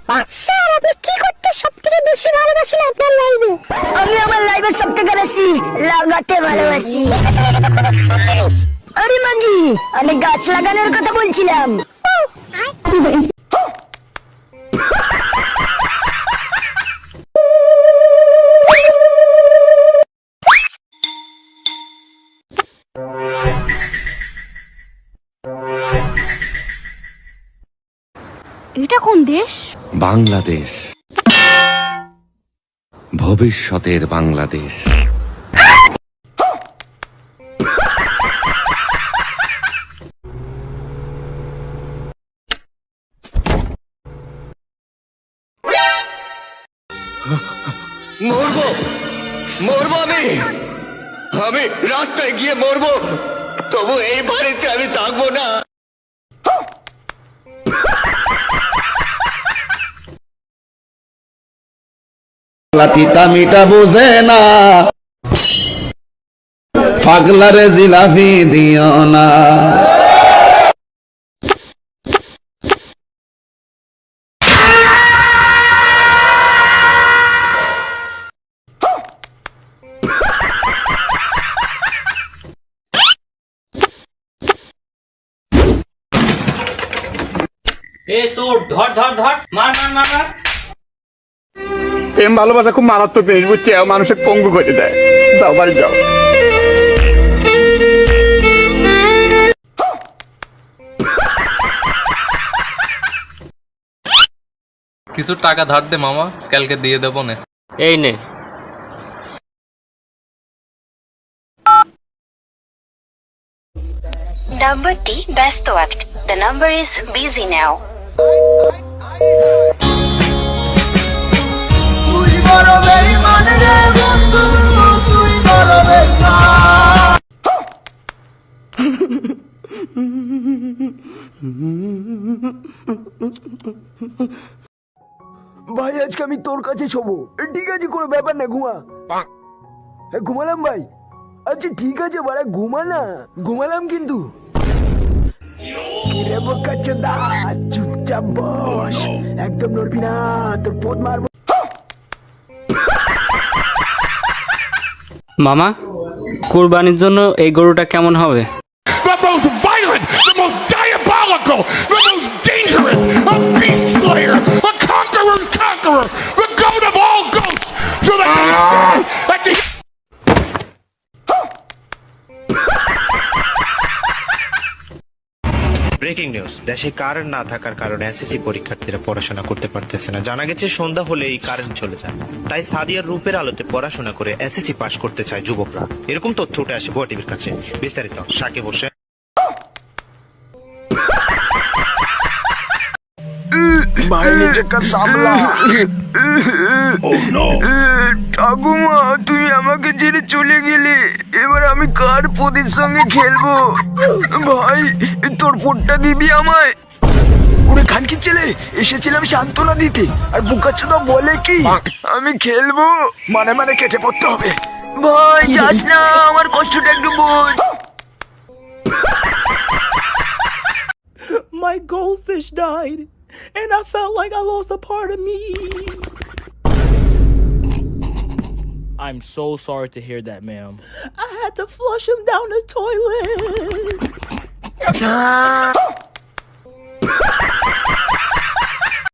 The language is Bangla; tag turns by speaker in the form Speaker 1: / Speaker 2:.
Speaker 1: স্যার আপনি কি করতে সবথেকে বেশি ভালোবাসেন আপনার লাইভে?
Speaker 2: আমি আমার লাইভে সবথেকে বেশি লাগাতে ভালোবাসি। আরে মাগি, আমি গাছ লাগানোর কথা বলছিলাম।
Speaker 1: এটা কোন দেশ?
Speaker 3: বাংলাদেশ, ভবিষ্যতের বাংলাদেশ।
Speaker 4: মরবো মরবো আমি রাস্তায় গিয়ে মরবো, তবু এই বাড়িতে আমি থাকবো না।
Speaker 5: তিতা মিটা বুঝে না, পাগলারে জিলাপি দিও না।
Speaker 6: এ সুর ধর ধর ধর, মার মার মার মার।
Speaker 7: প্রেম ভালোবাসা খুব মারাত্মক জিনিস, বুঝছি, মানুষের পঙ্গু করে দেয়। যাও বাড়ি যাও।
Speaker 8: কিছু টাকা ধার দে মামা, কালকে দিয়ে দেবো না।
Speaker 6: এই নে।
Speaker 9: নাম্বারটি ব্যস্ত আছে। The number is busy now.
Speaker 10: ভাই আজকে আমি তোর কাছে শোবো, ঠিক আছে, কোনো ব্যাপার না, ঘুমা। ঘুমালাম ভাই। আচ্ছা ঠিক আছে বাড়া, ঘুমা না, ঘুমালাম কিন্তু। কিরে বোকাচোদা, চুপচাপ বস, একদম নড়বি না, তোর পোদ মারবো।
Speaker 6: মামা, কুরবানির জন্য এই গরুটা কেমন হবে?
Speaker 4: The most violent, the most diabolical, the most dangerous, a beast slayer, a conqueror's conqueror, the goat of all goats, so that they say at the
Speaker 11: breaking news, দেশে কারেন্ট না থাকার কারণে এসএসসি পরীক্ষার্থীরা পড়াশোনা করতে পারতেছে না। জানা গেছে সন্ধ্যা হলে এই কারেন্ট চলে যায়, তাই সাদিয়ার রূপের আলোতে পড়াশোনা করে এসএসসি পাশ করতে চায় যুবকরা। এরকম তথ্য উঠে আসে ভুয়া টিভির কাছে। বিস্তারিত সাকিব হোসেন।
Speaker 10: ভাই নিজেকে সামলা। ঠাকুমা তুই আমাকে ছেড়ে চলে গেলে, এবার আমি কার পদের সঙ্গে খেলবো? ভাই তোর ফোনটা দিবি আমায়। ওরে খানকি ছেলে, এসেছিলাম সান্ত্বনা দিতে, আর বুকাচ্ছটা বলে কি আমি খেলবো মানে মানে কেটে পড়তে হবে। ভাই যাস না, আমার কষ্টটা একটু বোঝ।
Speaker 12: My goldfish died, and I felt like I lost a part of me. I'm so sorry to hear that, ma'am. I had to flush him down the toilet.